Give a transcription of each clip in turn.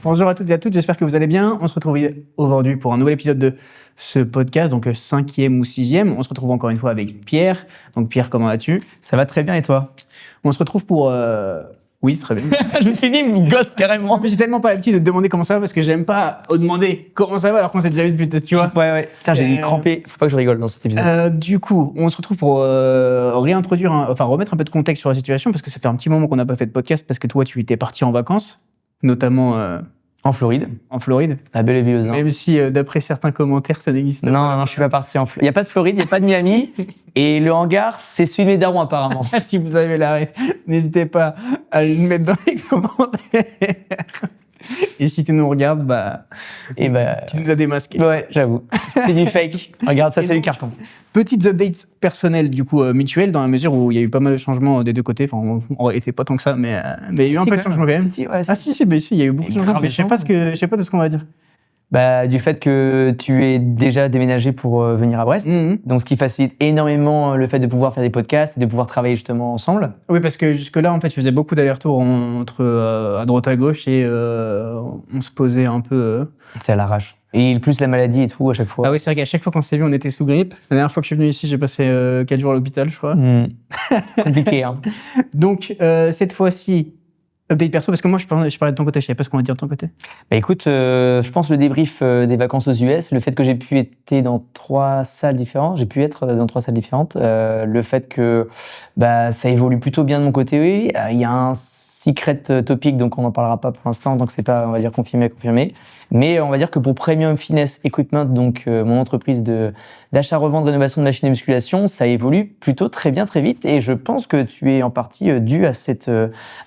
Bonjour à toutes et à toutes, j'espère que vous allez bien. On se retrouve aujourd'hui pour un nouvel épisode de ce podcast, donc 5e ou 6e. On se retrouve encore une fois avec Pierre. Donc Pierre, comment vas-tu? Ça va très bien et toi? On se retrouve pour... Oui, très bien. Je me suis dit, il gosse carrément. Mais j'ai tellement pas l'habitude de te demander comment ça va parce que j'aime pas demander comment ça va alors qu'on s'est déjà vu depuis, tu vois. Ouais. Putain, j'ai crampé. Faut pas que je rigole dans cet épisode. Du coup, on se retrouve pour remettre un peu de contexte sur la situation parce que ça fait un petit moment qu'on n'a pas fait de podcast parce que toi, tu étais parti en vacances, notamment En Floride. en Floride. La belle et villeuse. Même si, d'après certains commentaires, ça n'existe pas. Non, je suis pas parti en Floride. Il y a pas de Floride, il y a pas de Miami. Et le hangar, c'est celui de mes darons apparemment. Si vous avez la ref, n'hésitez pas à le mettre dans les commentaires. Et si tu nous regardes, Et tu nous as démasqué. ouais, j'avoue. C'est du fake. Regarde, ça c'est du carton. Petites updates personnelles, du coup, mutuelles, dans la mesure où il y a eu pas mal de changements des deux côtés. Enfin, on était pas tant que ça, mais il y a eu un peu de changements quand même. Si, ouais, Si, il y a eu beaucoup de changements. Mais je sais pas de ce qu'on va dire. Du fait que tu es déjà déménagé pour venir à Brest. Donc, ce qui facilite énormément le fait de pouvoir faire des podcasts et de pouvoir travailler justement ensemble. Oui, parce que jusque-là, en fait, je faisais beaucoup d'allers-retours entre à droite à gauche et on se posait un peu. C'est à l'arrache. Et plus la maladie et tout à chaque fois. Ah oui, c'est vrai qu'à chaque fois qu'on s'est vu, on était sous grippe. La dernière fois que je suis venu ici, j'ai passé 4 jours à l'hôpital, je crois. Compliqué, hein. Donc, cette fois-ci, update perso, parce que moi, je parlais de ton côté, je savais pas ce qu'on va dire de ton côté. Écoute, je pense le débrief des vacances aux US, le fait que j'ai pu être dans 3 salles différentes, le fait que ça évolue plutôt bien de mon côté, oui. Il y a un secret topic, donc on n'en parlera pas pour l'instant, donc c'est pas, on va dire, confirmé. Mais on va dire que pour Premium Fitness Equipment, donc mon entreprise d'achat-revente, rénovation de machines de musculation, ça évolue plutôt très bien, très vite. Et je pense que tu es en partie dû à cette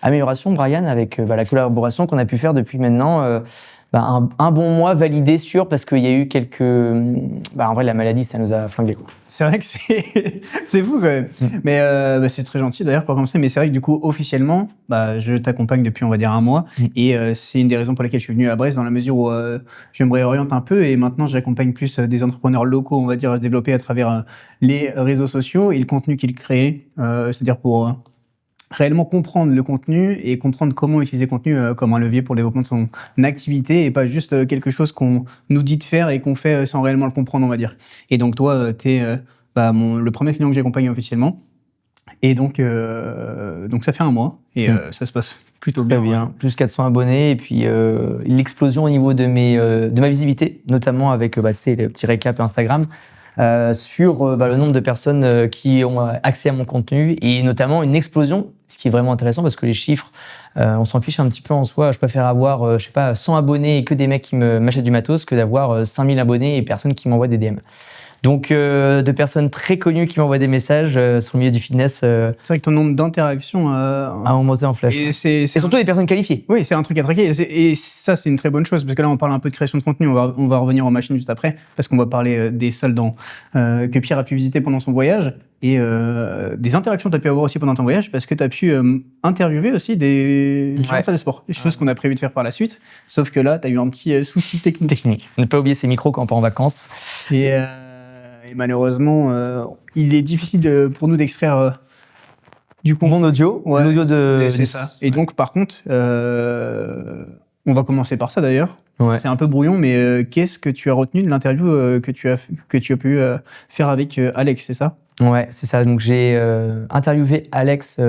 amélioration, Brian, avec la collaboration qu'on a pu faire depuis maintenant un bon mois, validé, sûr, parce qu'il y a eu quelques... en vrai, la maladie, ça nous a flingué, quoi. C'est vrai que c'est fou quand même. Mais c'est très gentil d'ailleurs pour commencer. Mais c'est vrai que du coup, officiellement, je t'accompagne depuis, on va dire, un mois. Et c'est une des raisons pour lesquelles je suis venu à Brest, dans la mesure où je me réoriente un peu. Et maintenant, j'accompagne plus des entrepreneurs locaux, on va dire, à se développer à travers les réseaux sociaux et le contenu qu'ils créent. C'est-à-dire pour... réellement comprendre le contenu et comprendre comment utiliser le contenu comme un levier pour le développement de son activité et pas juste quelque chose qu'on nous dit de faire et qu'on fait sans réellement le comprendre, on va dire. Et donc toi, t'es le premier client que j'ai accompagné officiellement. Et donc ça fait un mois et ça se passe plutôt bien. Très bien. Plus 400 abonnés et puis l'explosion au niveau de ma visibilité, notamment avec les petits récaps Instagram. Sur le nombre de personnes qui ont accès à mon contenu et notamment une explosion, ce qui est vraiment intéressant parce que les chiffres, on s'en fiche un petit peu en soi. Je préfère avoir, 100 abonnés et que des mecs qui m'achètent du matos que d'avoir 5000 abonnés et personne qui m'envoie des DM. Donc, de personnes très connues qui m'envoient des messages sur le milieu du fitness. C'est vrai que ton nombre d'interactions a augmenté en flash. Et surtout des personnes qualifiées. Oui, c'est un truc à traquer. Et ça, c'est une très bonne chose. Parce que là, on parle un peu de création de contenu. On va revenir aux machines juste après. Parce qu'on va parler des salles que Pierre a pu visiter pendant son voyage. Et des interactions que tu as pu avoir aussi pendant ton voyage. Parce que tu as pu interviewer aussi des différentes salles de sport. Des choses qu'on a prévu de faire par la suite. Sauf que là, tu as eu un petit souci technique. Ne pas oublier ces micros quand on part en vacances. Et malheureusement, il est difficile pour nous d'extraire du bon audio, l'audio de... C'est ça. Et donc, par contre, on va commencer par ça d'ailleurs. Ouais. C'est un peu brouillon, mais qu'est-ce que tu as retenu de l'interview que tu as pu faire avec Alex, c'est ça? Ouais, c'est ça. Donc, j'ai interviewé Alex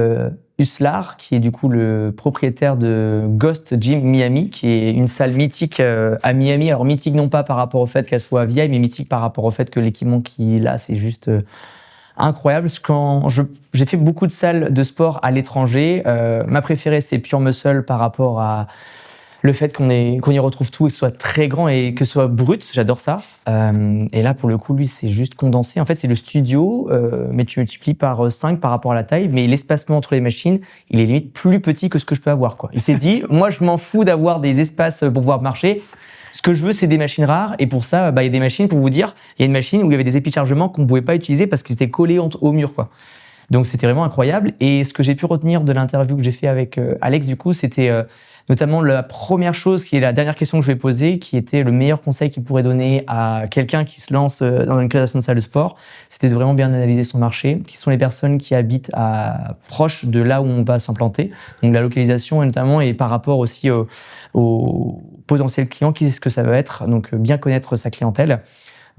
Uslar, qui est du coup le propriétaire de Ghost Gym Miami, qui est une salle mythique à Miami. Alors, mythique non pas par rapport au fait qu'elle soit vieille, mais mythique par rapport au fait que l'équipement qu'il a, c'est juste... incroyable. Quand j'ai fait beaucoup de salles de sport à l'étranger, ma préférée c'est Pure Muscle par rapport à le fait qu'on y retrouve tout et que ce soit très grand et que ce soit brut, j'adore ça. Et là pour le coup lui c'est juste condensé. En fait c'est le studio, mais tu multiplies par 5 par rapport à la taille, mais l'espacement entre les machines il est limite plus petit que ce que je peux avoir, quoi. Il s'est dit moi je m'en fous d'avoir des espaces pour pouvoir marcher. Ce que je veux, c'est des machines rares. Et pour ça, il y a des machines, pour vous dire, il y a une machine où il y avait des épis de chargement qu'on ne pouvait pas utiliser parce qu'ils étaient collés au mur, quoi. Donc, c'était vraiment incroyable. Et ce que j'ai pu retenir de l'interview que j'ai fait avec Alex, du coup, c'était notamment la première chose, qui est la dernière question que je lui ai posée, qui était le meilleur conseil qu'il pourrait donner à quelqu'un qui se lance dans une création de salle de sport. C'était de vraiment bien analyser son marché, qui sont les personnes qui habitent proche de là où on va s'implanter. Donc, la localisation, et notamment, et par rapport aussi aux potentiel client, qu'est-ce que ça va être, donc bien connaître sa clientèle.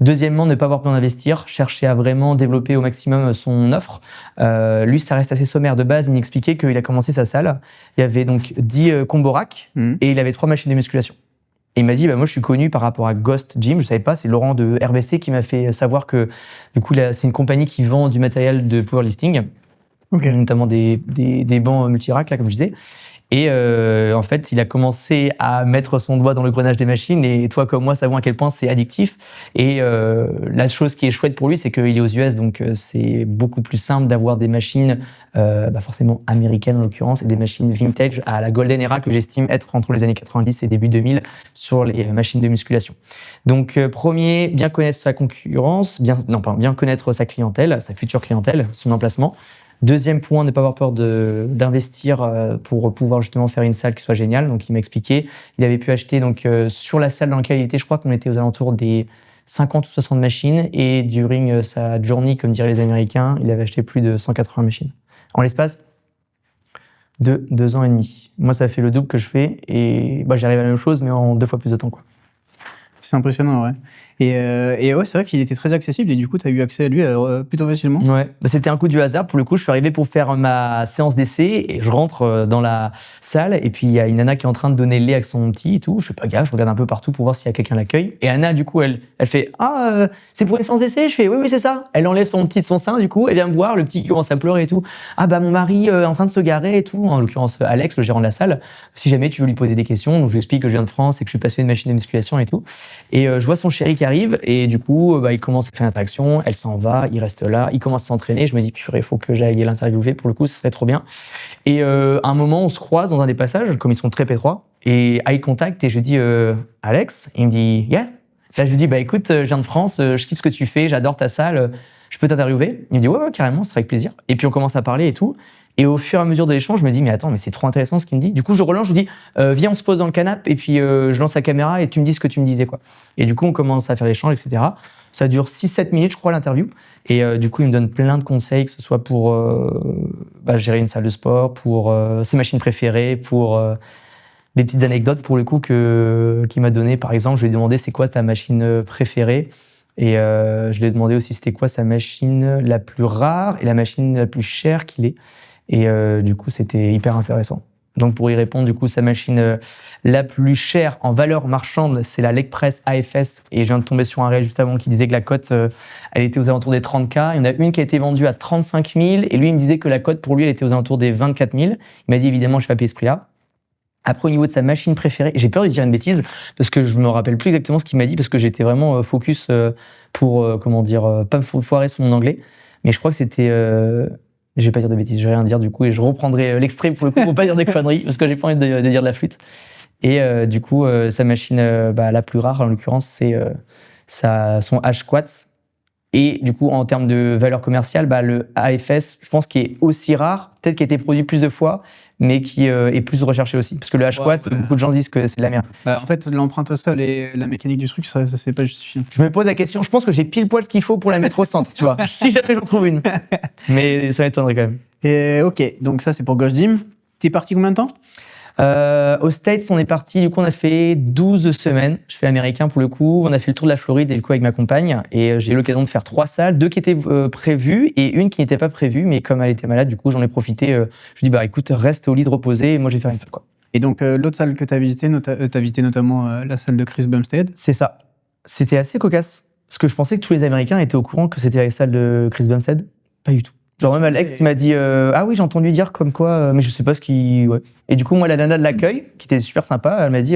Deuxièmement, ne pas avoir peur d'investir, chercher à vraiment développer au maximum son offre. Lui, ça reste assez sommaire. De base, il m'expliquait qu'il a commencé sa salle. Il y avait donc 10 combos rack et il avait 3 machines de musculation. Et il m'a dit, moi, je suis connu par rapport à Ghost Gym. Je savais pas, c'est Laurent de RBC qui m'a fait savoir que, du coup, là, c'est une compagnie qui vend du matériel de powerlifting, notamment des bancs multi-rack, là, comme je disais. Et en fait, il a commencé à mettre son doigt dans le grenage des machines. Et toi, comme moi, savons à quel point c'est addictif. Et la chose qui est chouette pour lui, c'est qu'il est aux US, donc c'est beaucoup plus simple d'avoir des machines, forcément américaines en l'occurrence, et des machines vintage à la Golden Era que j'estime être entre les années 90 et début 2000 sur les machines de musculation. Donc premier, bien connaître sa concurrence, bien connaître sa clientèle, sa future clientèle, son emplacement. Deuxième point, ne pas avoir peur d'investir pour pouvoir justement faire une salle qui soit géniale. Donc, il m'a expliqué, il avait pu acheter donc sur la salle dans laquelle il était, je crois qu'on était aux alentours des 50 ou 60 machines. Et during sa journey, comme diraient les Américains, il avait acheté plus de 180 machines. En l'espace de 2 ans et demi. Moi, ça fait le double que je fais et j'arrive à la même chose, mais en 2 fois plus de temps, quoi. C'est impressionnant, ouais. Et ouais, c'est vrai qu'il était très accessible et du coup, tu as eu accès à lui plutôt facilement. Ouais, c'était un coup du hasard. Pour le coup, je suis arrivé pour faire ma séance d'essai et je rentre dans la salle et puis il y a une nana qui est en train de donner le lait avec son petit et tout. Je fais pas gaffe, je regarde un peu partout pour voir s'il y a quelqu'un à l'accueil. Et Anna, du coup, elle fait c'est pour une séance d'essai? Je fais oui, c'est ça. Elle enlève son petit de son sein, du coup, elle vient me voir, le petit qui commence à pleurer et tout. Mon mari est en train de se garer et tout. En l'occurrence, Alex, le gérant de la salle. Si jamais tu veux lui poser des questions, donc je lui explique que je viens de France et que je suis passionné de machines de musculation et tout. Et je vois son chéri qui arrive et du coup, il commence à faire une interaction, elle s'en va, il reste là, il commence à s'entraîner. Je me dis, purée, il faut que j'aille l'interviewer, pour le coup, ça serait trop bien. Et à un moment, on se croise dans un des passages, comme ils sont très étroits, et eye contact, et je dis, Alex? Et il me dit, yes. Là, je lui dis, écoute, je viens de France, je kiffe ce que tu fais, j'adore ta salle, je peux t'interviewer? Il me dit, ouais, carrément, ce serait avec plaisir. Et puis on commence à parler et tout. Et au fur et à mesure de l'échange, je me dis, mais attends, mais c'est trop intéressant ce qu'il me dit. Du coup, je relance, je lui dis, viens, on se pose dans le canapé, et puis je lance la caméra et tu me dis ce que tu me disais, quoi. Et du coup, on commence à faire l'échange, etc. Ça dure 6-7 minutes, je crois, l'interview. Et du coup, il me donne plein de conseils, que ce soit pour gérer une salle de sport, pour ses machines préférées, pour des petites anecdotes, pour le coup, qu'il m'a donné. Par exemple, je lui ai demandé, c'est quoi ta machine préférée? Et je lui ai demandé aussi, c'était quoi sa machine la plus rare et la machine la plus chère qu'il ait. Et du coup, c'était hyper intéressant. Donc, pour y répondre, du coup, sa machine la plus chère en valeur marchande, c'est la Leg Press AFS. Et je viens de tomber sur un réel juste avant qui disait que la cote, elle était aux alentours des 30K. Il y en a une qui a été vendue à 35 000. Et lui, il me disait que la cote, pour lui, elle était aux alentours des 24 000. Il m'a dit, évidemment, je vais pas payer ce prix-là. Après, au niveau de sa machine préférée, j'ai peur de dire une bêtise, parce que je me rappelle plus exactement ce qu'il m'a dit, parce que j'étais vraiment focus pour, pas me foirer sur mon anglais. Mais je crois que c'était... Je vais pas dire de bêtises, je vais rien dire du coup, et je reprendrai l'extrait pour le coup pour pas dire des conneries, parce que j'ai pas envie de dire de la flûte. Et du coup, sa machine la plus rare en l'occurrence, c'est son H-Squat. Et du coup, en termes de valeur commerciale, le AFS, je pense qu'il est aussi rare, peut-être qu'il a été produit plus de fois, mais qui est plus recherché aussi. Parce que le H-Squat, beaucoup de gens disent que c'est de la merde. En fait, l'empreinte au sol et la mécanique du truc, ça c'est pas justifié. Je me pose la question, je pense que j'ai pile poil ce qu'il faut pour la mettre au centre, tu vois. Si jamais j'en trouve une. Mais ça m'étonnerait quand même. Et ok, donc ça c'est pour Ghost Gym. T'es parti combien de temps? Aux States, on est parti, du coup, on a fait 12 semaines. Je fais l'américain pour le coup. On a fait le tour de la Floride et du coup avec ma compagne. Et j'ai eu l'occasion de faire 3 salles, 2 qui étaient prévues et une qui n'était pas prévue. Mais comme elle était malade, du coup, j'en ai profité. Je lui dis, écoute, reste au lit de reposer et moi, je vais faire une salle, quoi. Et donc, l'autre salle que tu as visitée, t'as visité notamment la salle de Chris Bumstead. C'est ça. C'était assez cocasse. Parce que je pensais que tous les Américains étaient au courant que c'était la salle de Chris Bumstead. Pas du tout. Genre même Alex, il m'a dit ah oui, j'ai entendu dire comme quoi, mais je sais pas ce qui. Ouais. Et du coup, moi, la nana de l'accueil, qui était super sympa, elle m'a dit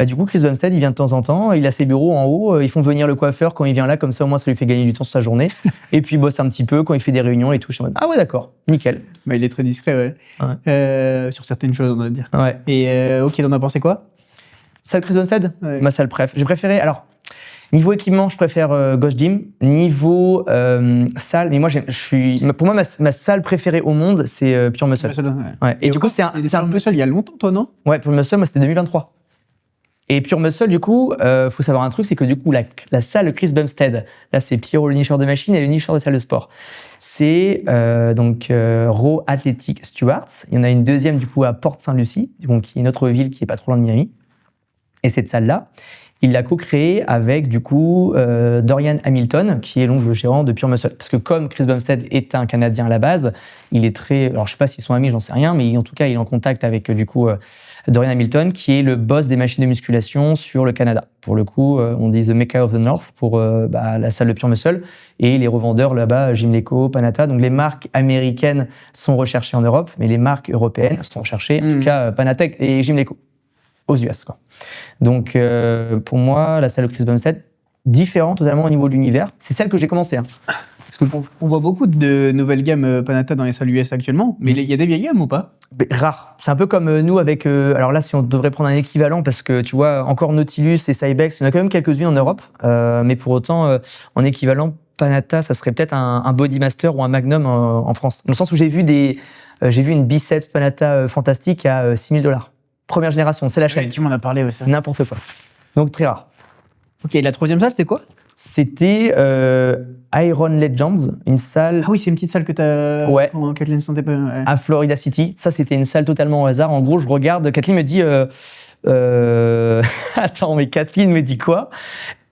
du coup, Chris Bumstead, il vient de temps en temps, il a ses bureaux en haut, ils font venir le coiffeur quand il vient là, comme ça au moins ça lui fait gagner du temps sur sa journée. Et puis il bosse un petit peu quand il fait des réunions et tout. Je suis en mode ah ouais, d'accord, nickel. Il est très discret, ouais. Sur certaines choses, on va dire. Ouais. Et ok, t'en as pensé quoi? Salle Chris Bumstead, ouais. Ma salle préf. J'ai préféré. Alors. Niveau équipement, je préfère Ghost Gym. Niveau salle, mais moi, pour moi, ma salle préférée au monde, c'est Pure Muscle. Ouais. Et du coup, c'est un Pure Muscle il y a longtemps, toi, non? Ouais, Pure Muscle, moi, c'était 2023. Et Pure Muscle, du coup, faut savoir un truc, c'est que du coup, la salle Chris Bumstead, là, c'est Pierrot, le nicheur de machine, et le nicheur de salle de sport. C'est Raw Athletic Stewards. Il y en a une deuxième, du coup, à Port-Saint-Lucie, donc, qui est une autre ville qui est pas trop loin de Miami. Et cette salle-là, il l'a co-créée avec, du coup, Dorian Hamilton, qui est donc le gérant de Pure Muscle. Parce que comme Chris Bumstead est un Canadien à la base, il est très... Alors, je sais pas s'ils sont amis, j'en sais rien, mais en tout cas, il est en contact avec, du coup, Dorian Hamilton, qui est le boss des machines de musculation sur le Canada. Pour le coup, on dit The Mecca of the North pour la salle de Pure Muscle. Et les revendeurs là-bas, Gymleco, Panatta. Donc, les marques américaines sont recherchées en Europe, mais les marques européennes sont recherchées, en tout cas, Panatta et Gymleco, aux US, quoi. Donc, pour moi, la salle de Chris Bumstead, différente totalement au niveau de l'univers. C'est celle que j'ai commencé. Parce qu'on voit beaucoup de nouvelles gammes Panatta dans les salles US actuellement, mais il y a des vieilles gammes ou pas? Rare. C'est un peu comme nous avec... alors là, si on devrait prendre un équivalent, parce que tu vois, encore Nautilus et Cybex, il y en a quand même quelques-unes en Europe, mais pour autant, en équivalent, Panatta, ça serait peut-être un Bodymaster ou un Magnum en France. Dans le sens où j'ai vu une biceps Panatta fantastique à $6,000. Première génération, c'est la chaîne. Ouais, tu m'en as parlé, ouais, ça. N'importe quoi. Donc très rare. Ok, la troisième salle, c'était quoi? C'était Iron Legends, une salle... Ah oui, c'est une petite salle que t'as... Ouais. Quand Kathleen sentait pas... Ouais. À Florida City. Ça, c'était une salle totalement au hasard. En gros, je regarde, Kathleen me dit... Attends, mais Kathleen me dit quoi?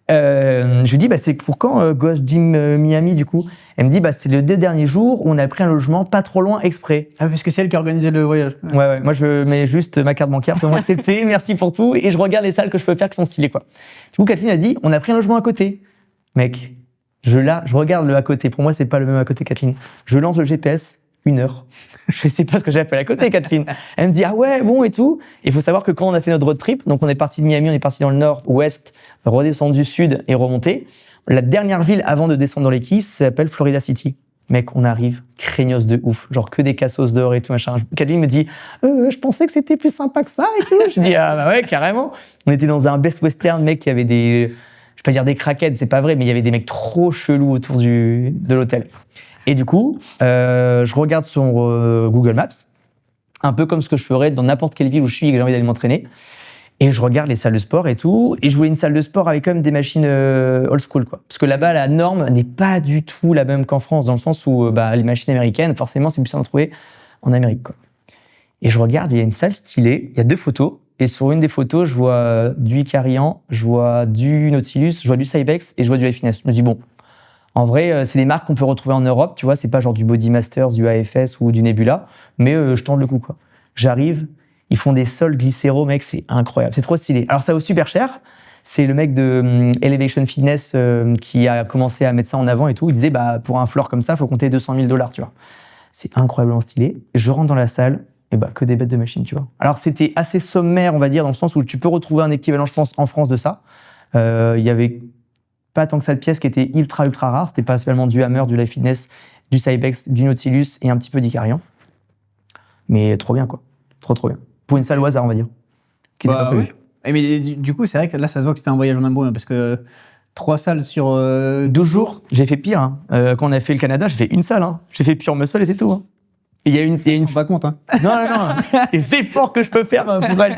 Je lui dis, c'est pour quand Ghost Gym Miami, du coup? Elle me dit, c'est les 2 derniers jours où on a pris un logement pas trop loin exprès. Ah, parce que c'est elle qui a organisé le voyage. Ouais. Moi, je mets juste ma carte bancaire pour m'accepter. Merci pour tout. Et je regarde les salles que je peux faire qui sont stylées, quoi. Du coup, Kathleen a dit, on a pris un logement à côté. Mec, je regarde le à côté. Pour moi, c'est pas le même à côté, Kathleen. Je lance le GPS, 1 heure. Je sais pas ce que j'ai fait à côté, Kathleen. Elle me dit, ah ouais, bon et tout. Il faut savoir que quand on a fait notre road trip, donc on est parti de Miami, on est parti dans le nord-ouest, redescendu sud et remonté. La dernière ville avant de descendre dans les Keys s'appelle Florida City. Mec, on arrive, craignos de ouf, genre que des cassos dehors et tout machin. Kathleen me dit, je pensais que c'était plus sympa que ça et tout. Je dis, ah bah ouais, carrément. On était dans un Best Western, mec, qui avait des, je vais pas dire des craquettes, c'est pas vrai, mais il y avait des mecs trop chelous autour de l'hôtel. Et du coup, je regarde sur Google Maps, un peu comme ce que je ferais dans n'importe quelle ville où je suis et que j'ai envie d'aller m'entraîner. Et je regarde les salles de sport et tout. Et je voulais une salle de sport avec quand même des machines old school, quoi. Parce que là-bas, la norme n'est pas du tout la même qu'en France, dans le sens où les machines américaines, forcément, c'est plus simple à trouver en Amérique, quoi. Et je regarde, il y a une salle stylée, il y a 2 photos. Et sur une des photos, je vois du Icarian, je vois du Nautilus, je vois du Cybex et je vois du Life Fitness. Je me dis, bon, en vrai, c'est des marques qu'on peut retrouver en Europe, tu vois, c'est pas genre du Bodymasters, du AFS ou du Nebula, mais je tente le coup, quoi. J'arrive, ils font des sols glycéro, mec, c'est incroyable, c'est trop stylé. Alors ça vaut super cher, c'est le mec de Elevation Fitness qui a commencé à mettre ça en avant et tout, il disait, pour un floor comme ça, faut compter $200,000, tu vois. C'est incroyablement stylé. Je rentre dans la salle, et que des bêtes de machines, tu vois. Alors c'était assez sommaire, on va dire, dans le sens où tu peux retrouver un équivalent, je pense, en France de ça. Il y avait pas tant que ça de pièces qui étaient ultra rares. C'était principalement du Hammer, du Life Fitness, du Cybex, du Nautilus et un petit peu d'Icarian. Mais trop bien, quoi. Trop bien. Pour une salle au hasard, on va dire. Qui n'était pas prévue. Ouais. Mais du coup, c'est vrai que là, ça se voit que c'était un voyage en amoureux, parce que 3 salles sur 12 jours. J'ai fait pire. Quand on a fait le Canada, j'ai fait une salle. J'ai fait Pure Muscle et c'est tout. Et il y a une... pas compte, hein. Non. Les efforts que je peux faire pour elle.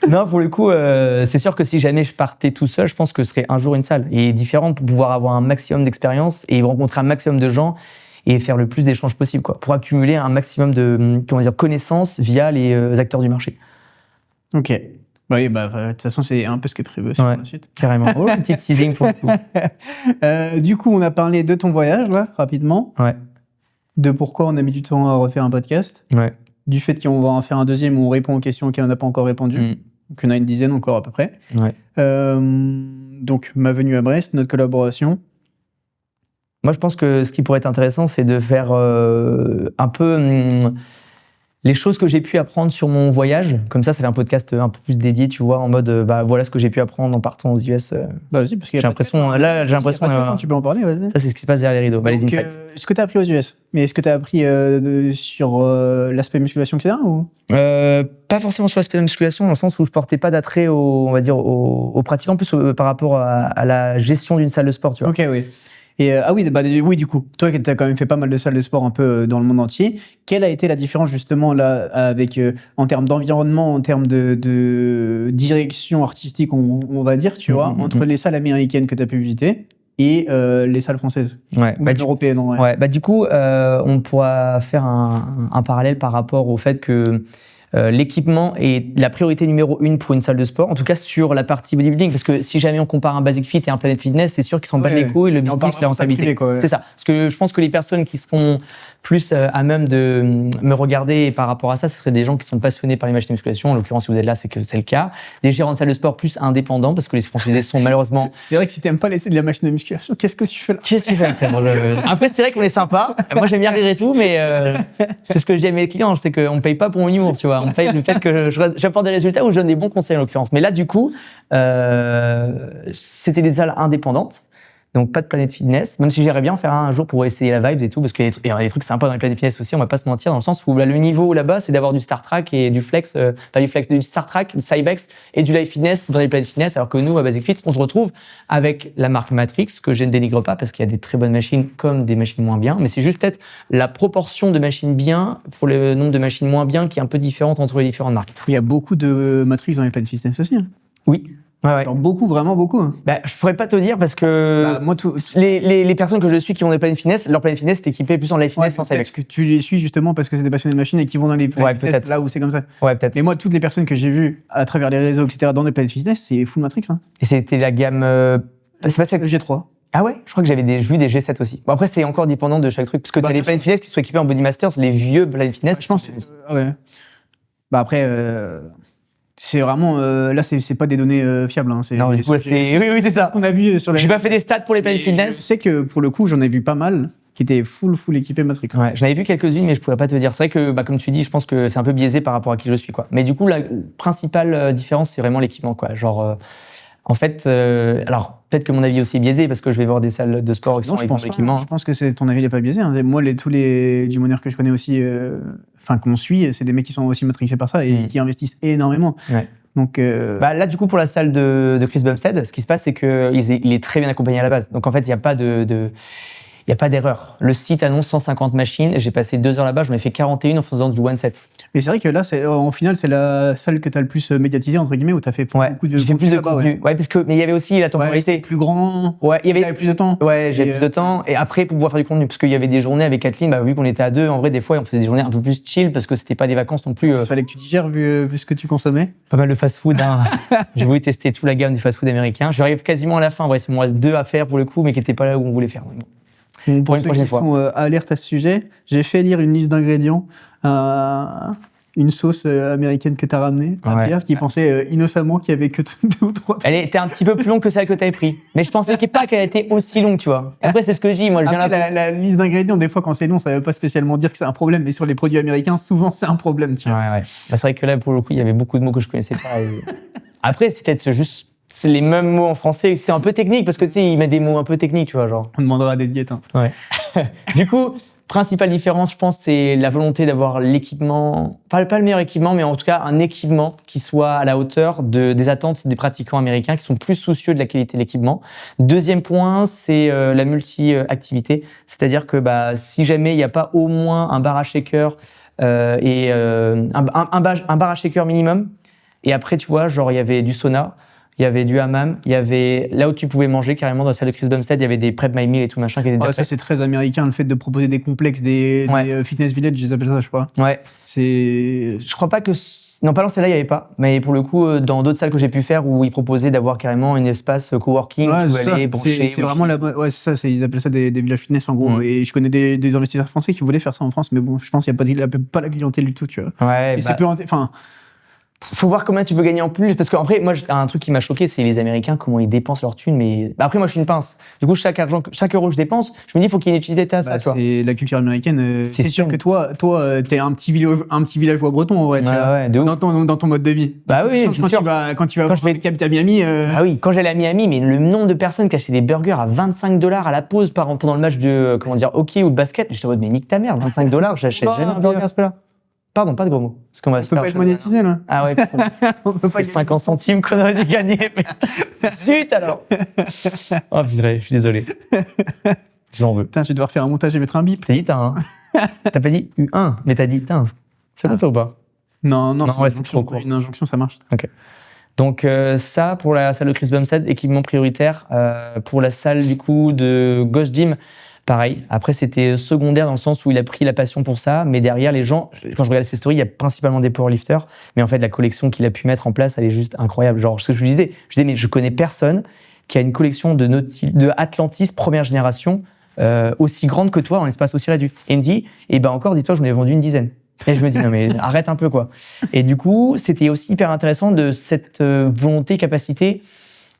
Non, pour le coup, c'est sûr que si jamais je partais tout seul, je pense que ce serait un jour une salle. Et différente pour pouvoir avoir un maximum d'expérience et rencontrer un maximum de gens et faire le plus d'échanges possible, quoi. Pour accumuler un maximum de connaissances via les acteurs du marché. Ok. Oui, de toute façon, c'est un peu ce qui est prévu aussi pour la suite. Carrément. Oh, petit teasing pour le coup. Du coup, on a parlé de ton voyage, là, rapidement. Ouais. De pourquoi on a mis du temps à refaire un podcast. Ouais. Du fait qu'on va en faire un deuxième où on répond aux questions auxquelles on n'a pas encore répondu. Donc, on a une dizaine encore à peu près. Ouais. Donc, ma venue à Brest, notre collaboration. Moi, je pense que ce qui pourrait être intéressant, c'est de faire un peu les choses que j'ai pu apprendre sur mon voyage. Comme ça fait un podcast un peu plus dédié, tu vois, en mode voilà ce que j'ai pu apprendre en partant aux US. Vas-y, parce que j'ai l'impression. Tu peux en parler, vas-y. Ça, c'est ce qui se passe derrière les rideaux. Les insights. Ce que tu as appris aux US, mais est-ce que tu as appris sur l'aspect musculation, etc. ou Pas forcément sur l'aspect de musculation, dans le sens où je portais pas d'attrait aux pratiquants, plus par rapport à la gestion d'une salle de sport, tu vois. Ok, oui. Et oui, du coup, toi qui as quand même fait pas mal de salles de sport un peu dans le monde entier, quelle a été la différence justement là avec en termes d'environnement, en termes de direction artistique, on va dire, tu vois, entre les salles américaines que tu as pu visiter et les salles françaises ou européennes en vrai. Ouais, du coup, on pourra faire un parallèle par rapport au fait que l'équipement est la priorité numéro 1 pour une salle de sport, en tout cas sur la partie bodybuilding, parce que si jamais on compare un Basic Fit et un Planet Fitness, c'est sûr qu'ils s'en battent les couilles, le business, c'est la rentabilité. C'est ça. Parce que je pense que les personnes qui seront plus à même de me regarder par rapport à ça, ce seraient des gens qui sont passionnés par les machines de musculation. En l'occurrence, si vous êtes là, c'est que c'est le cas. Des gérants de salle de sport plus indépendants, parce que les franchisés sont malheureusement... C'est vrai que si t'aimes pas laisser de la machine de musculation, qu'est-ce que tu fais là? Qu'est-ce que tu fais après? Après, c'est vrai qu'on est sympa. Moi, j'aime bien rire et tout, mais c'est ce que je dis à mes clients, c'est qu'on me paye pas pour mon humour, tu vois. On paye le fait que j'apporte des résultats ou je donne des bons conseils, en l'occurrence. Mais là, du coup, c'était des salles indépendantes. Donc pas de Planet Fitness, même si j'aimerais bien en faire un jour pour essayer la vibes et tout, parce qu'il y a des trucs sympas dans les Planet Fitness aussi, on va pas se mentir, dans le sens où là, le niveau là-bas, c'est d'avoir du Star Trek et du Flex, du Star Trek, du Cybex et du Life Fitness dans les Planet Fitness, alors que nous, à Basic Fit, on se retrouve avec la marque Matrix, que je ne dénigre pas parce qu'il y a des très bonnes machines comme des machines moins bien, mais c'est juste peut-être la proportion de machines bien pour le nombre de machines moins bien qui est un peu différente entre les différentes marques. Il y a beaucoup de Matrix dans les Planet Fitness aussi. Hein. Oui. Ouais. Alors beaucoup, vraiment beaucoup. Hein. Bah, je pourrais pas te dire parce que moi, les personnes que je suis qui vont dans les Planet Fitness, leur Planet Fitness est équipé plus en Life Fitness en Cybex. Peut-être que tu les suis justement parce que c'est des passionnés de machines et qui vont dans les Planet Fitness là où c'est comme ça. Ouais, peut-être. Mais moi, toutes les personnes que j'ai vues à travers les réseaux, etc., dans les Planet Fitness, c'est full Matrix. Hein. Et c'était la gamme. C'est pas celle le G3. Ah ouais, je crois que j'avais vu des G7 aussi. Bon, après, c'est encore dépendant de chaque truc. Parce que t'as les Planet Fitness qui sont équipés en Body Masters, les vieux Planet Fitness. Je pense. Ouais. Bah après. C'est vraiment là, c'est pas des données fiables. Hein. Non, du coup, oui, c'est ça qu'on a vu sur les. J'ai pas fait des stats pour les Planet Fitness. Je sais que pour le coup, j'en ai vu pas mal qui étaient full équipés Matrix. Ouais, j'en avais vu quelques-unes, mais je pourrais pas te dire. C'est vrai que, comme tu dis, je pense que c'est un peu biaisé par rapport à qui je suis, quoi. Mais du coup, la principale différence, c'est vraiment l'équipement, quoi. Genre, en fait, alors peut-être que mon avis aussi est biaisé parce que je vais voir des salles de sport qui sont avec l'équipement. Je pense que ton avis n'est pas biaisé. Hein. Moi, tous les Jumoneurs que je connais aussi, qu'on suit, c'est des mecs qui sont aussi matrixés par ça et qui investissent énormément. Ouais. Donc, là, du coup, pour la salle de Chris Bumstead, ce qui se passe, c'est qu'il est très bien accompagné à la base. Donc, en fait, il n'y a pas il n'y a pas d'erreur. Le site annonce 150 machines. J'ai passé 2 heures là-bas. J'en ai fait 41 en faisant du one set. Mais c'est vrai que là, en final, c'est la salle que tu as le plus médiatisée, entre guillemets, où tu as fait beaucoup de j'ai fait plus de contenu. Ouais, mais il y avait aussi la temporalité. Plus grand. Ouais, il y avait plus de temps. Ouais, j'avais plus de temps. Et après, pour pouvoir faire du contenu, parce qu'il y avait des journées avec Kathleen, vu qu'on était à 2, en vrai, des fois, on faisait des journées un peu plus chill parce que c'était pas des vacances non plus. Il fallait que tu digères vu ce que tu consommais. Pas mal de fast-food. Hein. J'ai voulu tester toute la gamme des fast-food américains. J'arrive quasiment à la fin. En vrai, il me reste 2 à faire pour le coup, mais qui n'étaient pas là où on voulait faire. Pour une prochaine fois. Alerte à ce sujet, j'ai fait lire une liste d'ingrédients à une sauce américaine que tu as ramenée à Pierre, qui pensait innocemment qu'il y avait que 2 ou 3 trucs. Elle était un petit peu plus longue que celle que tu avais pris. Mais je pensais pas qu'elle était aussi longue, tu vois. Après, c'est ce que je dis. Moi, je viens là. La liste d'ingrédients, des fois, quand c'est long, ça ne veut pas spécialement dire que c'est un problème. Mais sur les produits américains, souvent, c'est un problème. Tu vois. Ouais. C'est vrai que là, pour le coup, il y avait beaucoup de mots que je connaissais pas. Après, c'est peut-être juste. C'est les mêmes mots en français. C'est un peu technique parce que tu sais, il met des mots un peu techniques, tu vois, genre. On demandera des diètes. Hein. Ouais. Du coup, principale différence, je pense, c'est la volonté d'avoir l'équipement, pas le meilleur équipement, mais en tout cas un équipement qui soit à la hauteur des attentes des pratiquants américains qui sont plus soucieux de la qualité de l'équipement. Deuxième point, c'est la multi-activité. C'est-à-dire que si jamais il n'y a pas au moins un bar à shaker et un bar à shaker minimum, et après, tu vois, genre, il y avait du sauna, il y avait du hammam, il y avait là où tu pouvais manger carrément dans la salle de Chris Bumstead, il y avait des prep my meal et tout machin qui étaient déjà ça c'est très américain, le fait de proposer des complexes, des fitness village, ils appellent ça, je crois. Ouais. Je crois pas que non, pas dans celle-là, il y avait pas, mais pour le coup dans d'autres salles que j'ai pu faire où ils proposaient d'avoir carrément un espace coworking où tu pouvais aller brancher. C'est vraiment c'est ça, ils appellent ça des villages fitness en gros. Et je connais des investisseurs français qui voulaient faire ça en France, mais bon, je pense qu'il y a pas la clientèle du tout, tu vois. Ouais. Et c'est peu faut voir combien tu peux gagner en plus, parce qu'après, moi, un truc qui m'a choqué, c'est les Américains, comment ils dépensent leur thune, mais après, moi, je suis une pince. Du coup, chaque euro que je dépense, je me dis, il faut qu'il y ait une utilité à ça, tu vois. C'est la culture américaine. C'est sûr que toi, t'es un petit villageois breton, en vrai, tu vois, dans ton mode de vie. Bah oui, c'est sûr. Quand je vais à Miami. Ah oui, quand j'allais à Miami, mais le nombre de personnes qui achetaient des burgers à $25 à la pause pendant le match de, hockey ou de basket, j'étais en mode, mais nique ta mère, $25, j'achète jamais un burger à ce prix-là. Pardon, pas de gros mots. Parce qu'on va peut pas être monétisé, là. Ah ouais, on peut pas 50 centimes qu'on aurait dû gagner. Mais... Zut alors. Oh putain, je suis désolé. Si j'en veux. Putain, je vais devoir faire un montage et mettre un bip. T'as dit hein. T'as pas dit U1, mais t'as dit tain. C'est bon ça ou pas? Non, c'est trop court. Une injonction, ça marche. Ok. Donc ça, pour la salle de Chris Bumstead, équipement prioritaire. Pour la salle du coup de Ghost Gym, Pareil. Après, c'était secondaire dans le sens où il a pris la passion pour ça. Mais derrière, les gens, quand je regarde ses stories, il y a principalement des powerlifters. Mais en fait, la collection qu'il a pu mettre en place, elle est juste incroyable. Genre, ce que je disais, mais je connais personne qui a une collection de Atlantis première génération aussi grande que toi, en espace aussi réduit. Et il me dit, encore, dis-toi, j'en ai vendu une dizaine. Et je me dis, non mais arrête un peu, quoi. Et du coup, c'était aussi hyper intéressant de cette volonté, capacité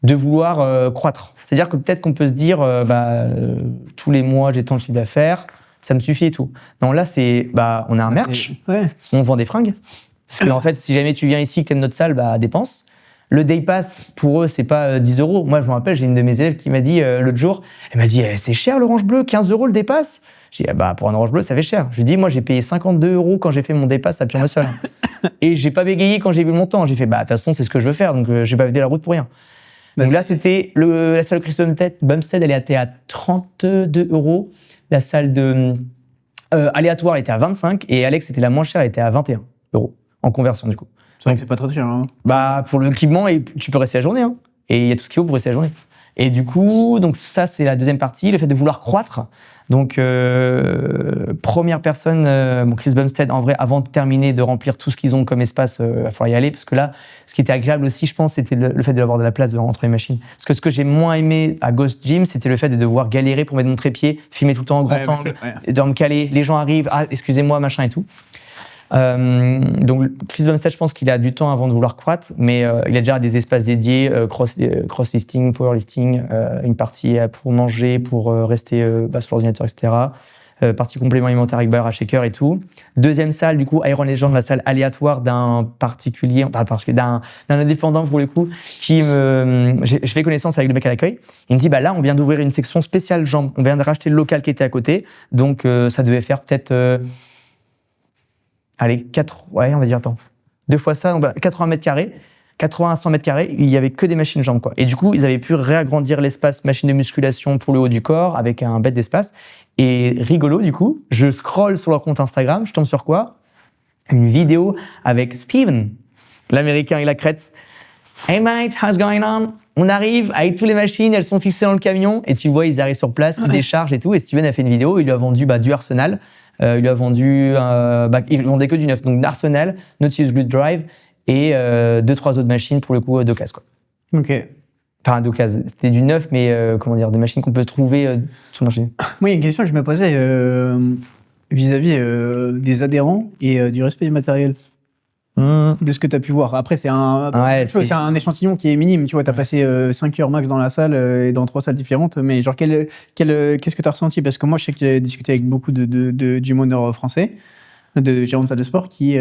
de vouloir croître. C'est-à-dire que peut-être qu'on peut se dire, tous les mois, j'ai tant de chiffre d'affaires, ça me suffit et tout. Non, là, c'est, on a un merch, on vend des fringues. Parce que, en fait, si jamais tu viens ici, que t'aimes notre salle, dépense. Le day pass, pour eux, c'est pas 10 euros. Moi, je me rappelle, j'ai une de mes élèves qui m'a dit l'autre jour, elle m'a dit, c'est cher l'orange bleu, 15 euros le day pass. J'ai dit, pour un orange bleu, ça fait cher. Je lui ai dit, moi, j'ai payé 52 euros quand j'ai fait mon day pass à Pure Muscle. Et j'ai pas bégayé quand j'ai vu le montant. J'ai fait, de toute façon, c'est ce que je veux faire, donc j'ai pas vidé la route pour rien. Donc là, c'était la salle de Chris Bumstead, elle était à 32 euros. La salle de aléatoire, elle était à 25. Et Alex, c'était la moins chère, elle était à 21 euros en conversion, du coup. C'est vrai que c'est pas très cher. Hein. Pour l'équipement, et tu peux rester la journée. Hein. Et il y a tout ce qu'il faut pour rester la journée. Et du coup, donc ça, c'est la deuxième partie, le fait de vouloir croître. Donc, première personne, Chris Bumstead, en vrai, avant de terminer, de remplir tout ce qu'ils ont comme espace, il va falloir y aller. Parce que là, ce qui était agréable aussi, je pense, c'était le fait d'avoir de la place entre les machines. Parce que ce que j'ai moins aimé à Ghost Gym, c'était le fait de devoir galérer pour mettre mon trépied, filmer tout le temps en grand angle, et de me caler. Les gens arrivent, excusez-moi, machin et tout. Donc Chris Bumstead, je pense qu'il a du temps avant de vouloir croître, mais il a déjà des espaces dédiés, crosslifting, powerlifting, une partie pour manger, pour rester sur l'ordinateur, etc. Partie complément alimentaire avec barre à shaker et tout. Deuxième salle, du coup, Iron Legend, la salle aléatoire d'un particulier, d'un indépendant pour le coup, j'ai fait connaissance avec le mec à l'accueil. Il me dit, là, on vient d'ouvrir une section spéciale jambes. On vient de racheter le local qui était à côté, donc ça devait faire peut-être... on va dire, deux fois ça, 80 mètres carrés, 80 à 100 mètres carrés, il y avait que des machines jambes, quoi. Et du coup, ils avaient pu réagrandir l'espace machine de musculation pour le haut du corps avec un bête d'espace. Et rigolo, du coup, je scrolle sur leur compte Instagram, je tombe sur quoi? Une vidéo avec Steven, l'américain et la crête. Hey mate, how's going on? On arrive avec toutes les machines, elles sont fixées dans le camion, et tu vois, ils arrivent sur place, ils déchargent et tout. Et Steven a fait une vidéo, il lui a vendu du Arsenal. Il lui a vendu, il vendait que du neuf, donc Arsenal, Nautilus Grid Drive et 2-3 autres machines pour le coup d'occasion, quoi. Ok. Enfin d'occasion, c'était du neuf, mais des machines qu'on peut trouver sous le marché. Moi, il y a une question que je me posais vis-à-vis des adhérents et du respect du matériel. De ce que tu as pu voir. Après, c'est c'est un échantillon qui est minime. Tu vois, tu as passé 5 heures max dans la salle et dans 3 salles différentes. Mais genre, qu'est-ce que tu as ressenti? Parce que moi, je sais que j'ai discuté avec beaucoup de gym owners français, de gérants de salles de sport, qui